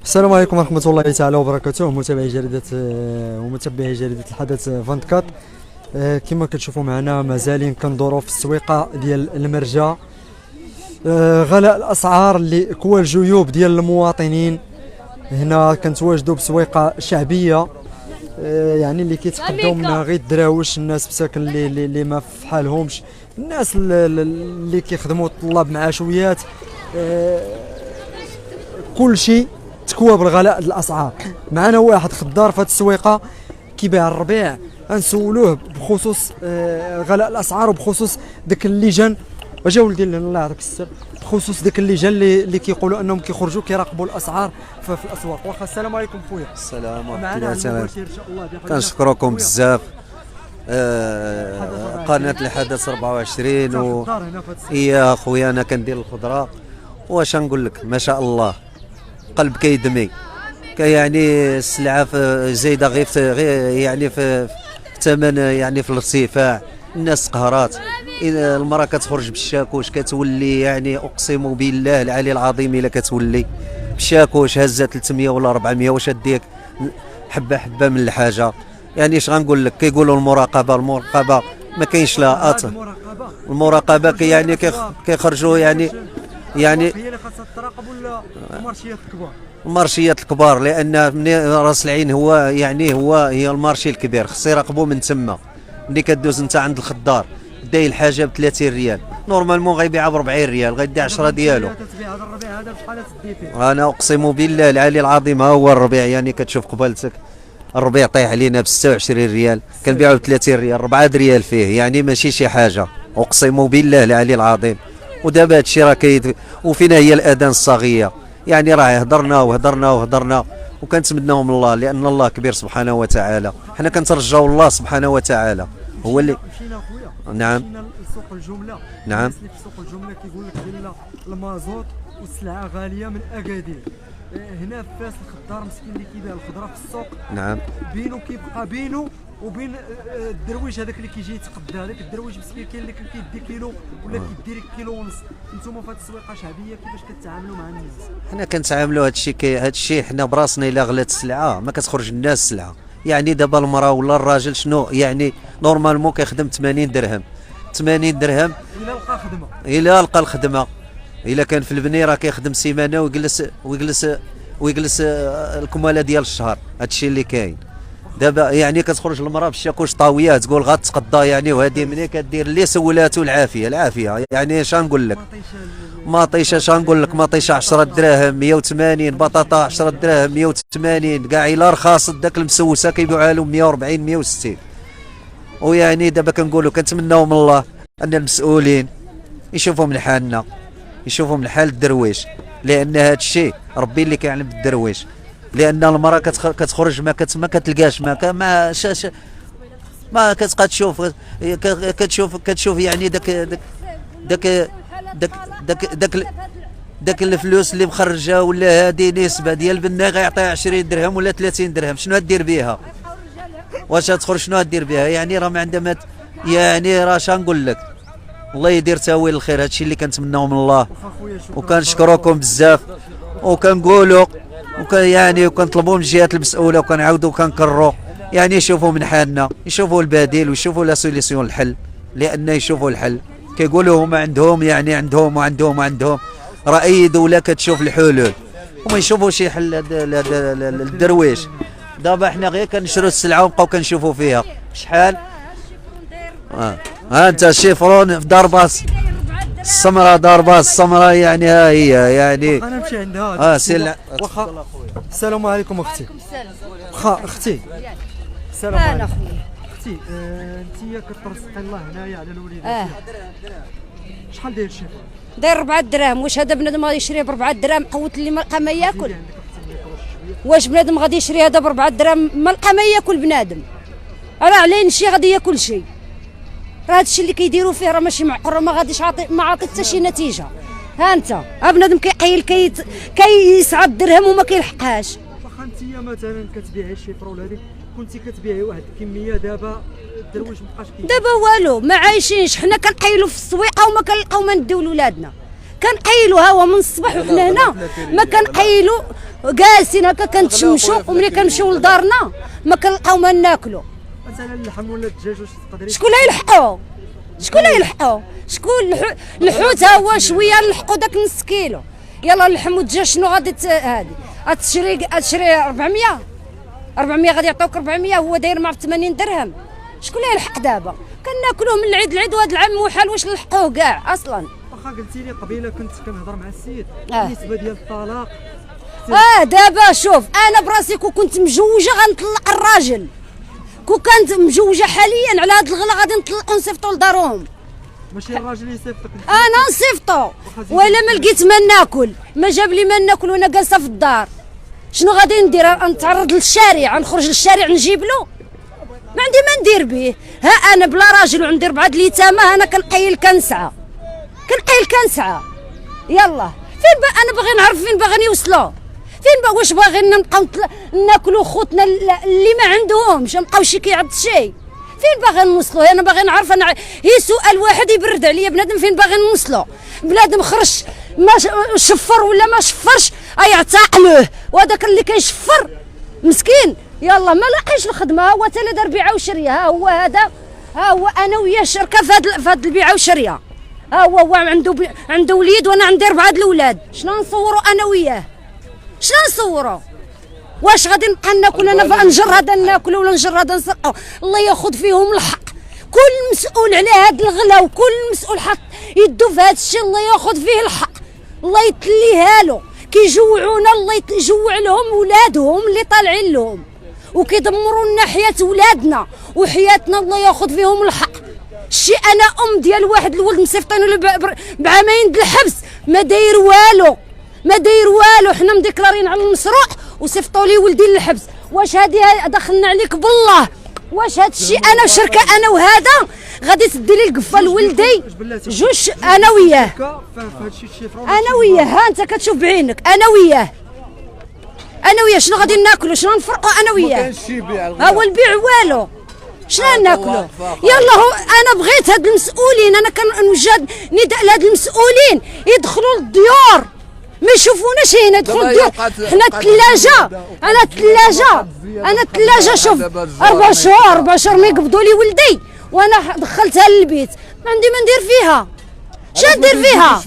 السلام عليكم ورحمة الله تعالى وبركاته، متابعي جريدة ومتابعي جريدة الحدث 24. كما كتشوفوا معنا مازالين كندوروا في السويقة ديال المرجة. غلاء الأسعار اللي كوى الجيوب ديال المواطنين. هنا كنتواجدوا بسويقة شعبية، يعني اللي كيتقداو منها غير الدراوش، الناس مساكن اللي ما في حالهمش، الناس اللي كيخدموا طلاب معاشويات. كل شيء تكوى بالغلاء الاسعار. معنا واحد خضار في هذه السويقه كيبيع الربيع، غنسولوه بخصوص غلاء الاسعار وبخصوص داك اللجان. اجا ولدي الله يعطيك السر، بخصوص داك اللجان اللي كيقولوا انهم كيخرجوا كيراقبوا الاسعار في الاسواق. واخا السلام عليكم خويا. السلام ورحمه الله وبركاته. كنشكركم بزاف. قناه الحدث 24 يا خويا انا كندير الخضره. واش نقول لك، ما شاء الله قلب كيدمي. يعني السلعه زايده غير يعني في الثمن، يعني في الارتفاع. الناس قهرات. المراه كتخرج بالشاكوش كتولي، يعني اقسم بالله العلي العظيم الا كتولي بالشاكوش هزه 300 ولا 400 واش ديك حبه حبه من الحاجه. يعني اش غنقول لك، كيقولوا المراقبه ما كاينش لها المراقبه يعني كيخرجوا يعني هي اللي خاصها تراقب ولا المارشيات الكبار؟ المارشيات الكبار، لان من راس العين هي المارشي الكبير، خص يراقبوا من تما. ملي كدوز انت عند الخضار داي الحاجه ب 30 ريال، نورمالمون غيبيعها ب 40 ريال، غيدي 10 ديالو. تبيع هذا الربيع هذا بشحال تدي فيه؟ انا اقسم بالله العلي العظيم ها هو الربيع، يعني كتشوف قبالتك الربيع طيح علينا ب 26 ريال، كنبيعو ب 30 ريال، 4 ريال فيه، يعني ماشي شي حاجه، اقسم بالله العلي العظيم. ودابا هادشي راه وفينا هي الاذان الصاغيه، يعني راه هضرنا وكنتمناو من الله، لان الله كبير سبحانه وتعالى. حنا كنترجاو الله سبحانه وتعالى هو اللي مشينا خويا. نعم مشينا لسوق الجمله. نعم. الناس اللي في سوق الجمله كيقول لك ديال المازوت والسلعه غاليه من اكادير. هنا في فاس الخضار مسكين اللي كيبيع الخضره في السوق، نعم، بينو كيبقى بينو وبين الدرويش هذاك اللي كيجي يتقدى. هذاك الدرويش مسكين كاين اللي كيدي كيلو ولا كيدي لك كيلو ونص. انتم في هذه السويقه شعبيه كيفاش كتعاملوا مع الناس؟ حنا كنتعاملوا هادشي حنا براسنا. الا غلات السلعه ما كتخرج الناس السلعه. يعني دابا المراه ولا الراجل شنو يعني نورمالمون كيخدم 80 درهم الا لقى الخدمه. الا كان في البني راه كيخدم سيمانه ويجلس الكماله ديال الشهر. هادشي اللي كاين دابا. يعني كتخرج المراه بالشاكوش طاويه تقول غتقضى، يعني وهذه ملي كدير اللي سولاتو العافيه. يعني اش غنقول لك، مطيشه اش غنقول لك، مطيشه 10 دراهم 180، بطاطا 10 دراهم 180، كاع الا رخاص داك المسوسه كيبيعوها لهم 140 160. ويعني دابا كنتمناو من الله ان المسؤولين يشوفوا من حالنا، يشوفوا من حال الدرويش، لان هذا الشيء ربي اللي كيعلم بالدرويش. لان المراه كتخرج ما كتلقاش ما كتبقى كتشوف يعني داك الفلوس اللي مخرجه، ولا هذه نسبه ديال البنا غيعطيها 20 درهم ولا 30 درهم. شنو غدير بها؟ واش تخرج شنو غدير بها؟ يعني راه ما عندها يعني راه شنقول لك، الله يدير تاويل الخير. هادشي اللي كنتمناو من الله، وكنشكركم بزاف، وكنقولوا يعني وكنطلبوا من الجهات المسؤوله، وكنعاودوا وكنكرروا يعني يشوفوا من حالنا، يشوفوا البديل ويشوفوا لا سوليسيون الحل. لان يشوفوا الحل كيقولوا هما عندهم، يعني عندهم راه اي دوله كتشوف الحلول وما يشوفوا شي حل. الدرويش دابا حنا غير كنشروا السلعه ونبقاو كنشوفوا فيها شحال. ها انت الشيفرون في دار باص السمراء يعني ها هي يعني انا نمشي عندها. واخا. السلام عليكم اختي. واخا اختي السلام عليكم اختي. انت كترزقي الله هنايا على الوليدات. شحال داير الشيف؟ داير 4 دراهم. واش هذا بنادم غادي يشريه ب 4 دراهم؟ قوت اللي ما لقى ما ياكل. واش بنادم غادي يشري هذا ب 4 دراهم؟ ما لقى ما ياكل بنادم، راه عليه شي غادي ياكل شي. راه هادشي اللي كيديروا فيه راه ماشي معقول، راه ما غاديش ما عاطي حتى شي نتيجه. ها انت بنادم كيحيل كيسعى الدرهم وما كيلحقهاش. واخا انت مثلا كتبيعي الشيفرو ولا هذيك كنتي كتبيعي واحد الكميه، دابا الدرويش مابقاش دابا والو ما عايشينش، حنا كنحيلوا في السويقه وما كنلقاو ما نديو لولادنا، كنحيلوا ها هو من الصباح وحنا هنا ما كنحيلوا جالسين هكا كنتشمشوا، وملي كنمشيو لدارنا ما كنلقاو ما ناكلوا. مثلا اللحم ولا الدجاج واش تقدري شكون اللي يلحقوا؟ شكون اللي يلحقوا؟ شكون الحوت ها هو شويه نلحقوا داك نص كيلو. يلا اللحم والدجاج شنو غادي هادي غتشري 400 غادي يعطيوك 400 هو داير مع 80 درهم. شكون اللي يلحق دابا؟ كناكلوه من العيد للعيد، وهذا العام محال واش نلحقوه كاع اصلا. واخا قلتي لي قبيله كنت كنهضر مع السيد بالنسبه ديال الطلاق. دابا شوف انا براسي كنت مجوجه غنطلق الراجل، كنت مجوجه حاليا على هاد الغلا غادي نطلقو نصيفطو لدارهم. ماشي الراجل يصيفطك انا نصيفطو، ولا ما لقيت ما ناكل، ما جاب لي ما ناكل وانا جالسه في الدار، شنو غادي ندير؟ نتعرض للشارع، نخرج للشارع نجيب له؟ ما عندي ما ندير به. ها انا بلا راجل وعندي 4 اليتامى، انا كنحيل كنسعى يلا فين انا باغي نعرف فين باغي نوصلوا، فين واش باغيين نبقاو ناكلوا خوتنا اللي ما عندهمش، نبقاو شي كيعض شي، فين باغي نوصلوا؟ انا باغي نعرف، انا هي سؤال واحد يبرد عليا بنادم، فين باغي نوصلوا؟ بنادم خرج ما شفر ولا ما شفرش يعتقلوه، وهذاك اللي كيشفر مسكين يلا ما لاقيش الخدمه، هو حتى لا دار بيعه وشريه، ها هو انا وياه شركه في هاد البيعه وشريه، ها هو عنده وليد وانا عندي 4 الاولاد، شنو نصوروا انا وياه؟ شنو نصوروا؟ واش غادي نبقى ناكل انا نجر هذا ناكل ولا نجر هذا نسرقوا؟ الله ياخذ فيهم الحق، كل مسؤول على هذا الغلا وكل مسؤول حط يدو في هذا الشيء الله ياخذ فيه الحق، الله يتليها له. كيجوعونا الله يجوع لهم ولادهم اللي طالعين لهم، وكيدمروا لنا حياه ولادنا وحياتنا، الله ياخذ فيهم الحق. شي انا ام ديال واحد الولد مصيفطينو بعامين د الحبس، ما داير والو، حنا مديكلارين على المسروق وصيفطوا لي ولدي للحبس. واش هذه دخلنا عليك بالله؟ واش هذا الشيء انا وشركه انا وهذا غادي تدي لي القفه لولدي جوج انا وياه ها انت كتشوف بعينك انا وياه شنو غادي ناكلوا؟ شنو نفرقوا انا وياه؟ ها هو البيع والو، شنو ناكلوا؟ يلا هو انا بغيت هاد المسؤولين، انا كنوجه نداء لهاد المسؤولين يدخلوا للديور، ما يشوفوناش هنا يدخلوا الديور. حنا الثلاجه شوف 4 شهور ما يقبضوا لي ولدي، وانا دخلتها للبيت ما عندي ما ندير فيها. شنو ندير فيها؟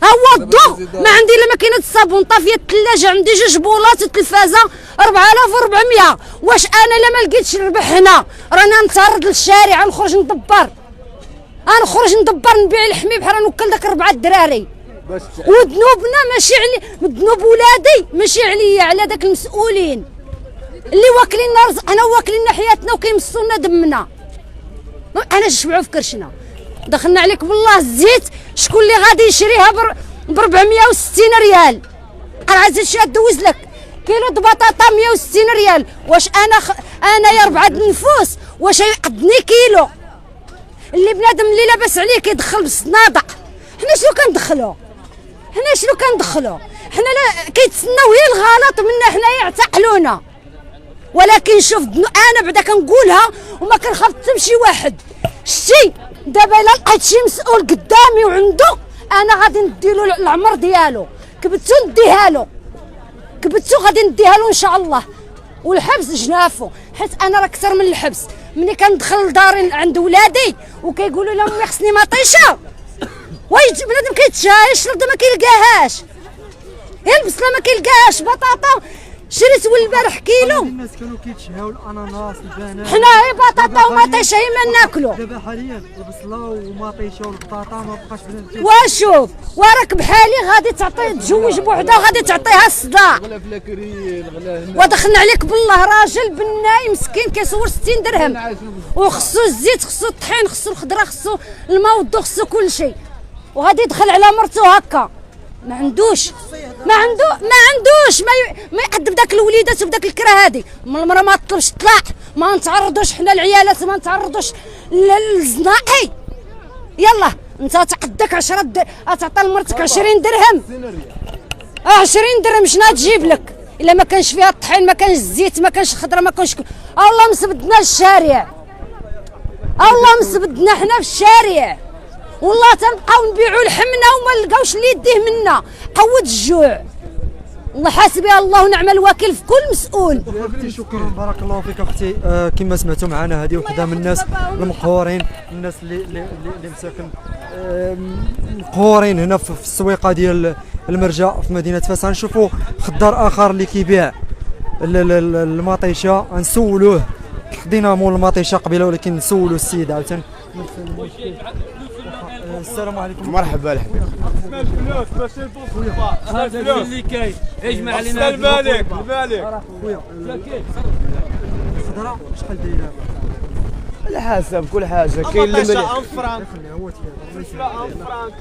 هو الضوء ما عندي لا ماكينه الصابون، طافيه الثلاجه عندي 2 بولات التلفازه 4400. واش انا لا ما لقيتش الربح هنا رانا نتعرض للشارع، نخرج ندبر نبيع لحمي بحال نوكل داك 4 الدراري، وذنوبنا ماشي علي، ذنوب ولادي ماشي عليا، على داك المسؤولين اللي واكلين رزقنا واكلين حياتنا وكيمصوا لنا دمنا. انا شبعوا في كرشنا، دخلنا عليك بالله الزيت شكون اللي غادي يشريها ب 460 ريال؟ راه زيد دوز لك كيلو د بطاطا 160 ريال. واش انا يا 4 النفوس واش يقدني كيلو؟ اللي بنادم اللي لاباس عليه كيدخل بالصنادق، حنا شنو كندخلوا؟ حنا لا كيتسناو هي الغلط منا، حنا يعتقلونا. ولكن شوف انا بعدا كنقولها وما كنخاف حتى شي واحد. شتي دابا الا لقيت شي مسؤول قدامي وعنده، انا غادي نديلو العمر ديالو، كبتو نديها له، غادي نديها له ان شاء الله. والحبس جنافو، حيت انا راه اكثر من الحبس. ملي كندخل لداري عند ولادي وكيقولوا لهم امي خصني مطيشه، بنادم كيتشاهي الشرطه ما كيلقاهاش، هي البصله ما كيلقاهاش، بطاطا شريت البارح كيلو. الناس كانوا كيتشهاو الاناناس البنات، حنا هي بطاطا ومطيشه هي ما ناكلو. دابا حاليا البصله ومطيشه والبطاطا ما بقاش بنادم. وشوف وراك بحالي غادي تعطي تزوج بوحده وغادي تعطيها الصداع، ودخلنا عليك بالله راجل بناي مسكين كيصور 60 درهم، وخصو الزيت خصو الطحين خصو الخضره خصو الماء والضو خصو كل شيء، وغادي يدخل على مرتو هكا ما عندوش ما يقد بداك الوليدات وبداك الكره هذه. المراه ما تطلبش طلاق ما نتعرضوش حنا العيالات، ما نتعرضوش للزناقي. يلا انت تعقدك 10 تعطي لمرتك 20 درهم، 20 درهم شنو تجيب لك الا ما كانش فيها الطحين، ما كانش الزيت، ما كانش الخضره، ما كانش الله مسبدنا الشارع، الله مسبدنا حنا في الشارع، والله تنبقاو نبيعوا لحمنا وما نلقاوش اللي يديه منا، قوت الجوع. الله حاسبي الله ونعم الوكيل في كل مسؤول. اختي شكرا بارك الله فيك اختي. كما سمعتوا معنا هذه وحده من الناس المقهورين، الناس اللي مساكن مقهورين هنا في السويقه ديال المرجا في مدينه فاس. غنشوفوا خضار اخر اللي كيبيع المطيشه، غنسولوه. خدينا مول المطيشه قبيله ولكن نسولوا السيد عاوتاني. السلام عليكم. مرحبا الحبيب. هذا اللي كاين اجمع علينا المالك خويا الخضره شحال دايره؟ على حسب كل حاجه، كاين اللي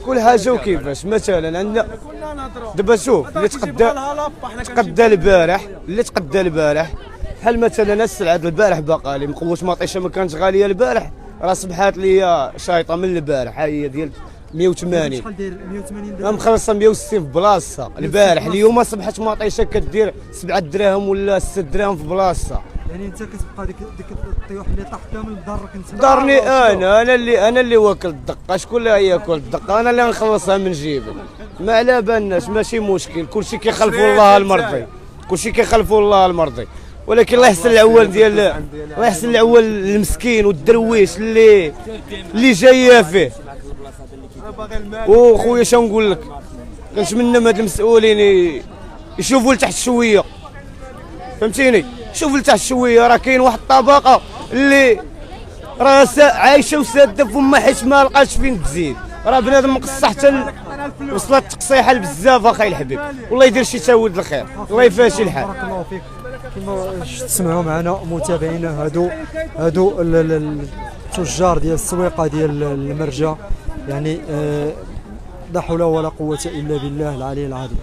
كل حاجه وكيفاش. مثلا عندنا دابا شوف اللي تقدى البارح بحال مثلا السلعه البارح باقا لي مقوش مطيشه ما كانتش غاليه البارح، راه صبحات لي شايطه من البارح، ها هي ديال 180. شحال داير 180 درهم؟ مخلصه 160 في بلاصه البارح. اليوم اصبحت مطيشه كدير 7 دراهم ولا 6 دراهم في بلاصه. يعني انت كتبقى ديك الطيوح اللي طاح كامل ضرك انت؟ دارني انا اللي واكل الدقه. شكون اللي ياكل الدقه؟ انا اللي نخلصها من جيبي، ما على بالناش، ماشي مشكل. كلشي كيخلفوا الله المرضي، كلشي كيخلفوا الله المرضي، ولكن الله يحسن العوال ديال الله يحسن العوال المسكين والدرويش اللي جايه فيه. وخويا شنو نقول لك، كنتمنى من هاد المسؤولين يشوفوا لتحت شويه، فهمتيني؟ شوفوا لتحت شويه. راه كاين واحد الطبقه اللي راه عايشه وساده فما حيت ما لقاش فين تزيد. راه بنادم مقصح حتى وصلت تقصيحه بزاف اخي الحبيب. والله يدير شي تاود الخير، الله يفاشي الحال. بارك الله فيك. كما تسمعوا معنا متابعينا، هادو التجار ديال السويقه ديال المرجا، يعني لا حول ولا قوه الا بالله العلي العظيم.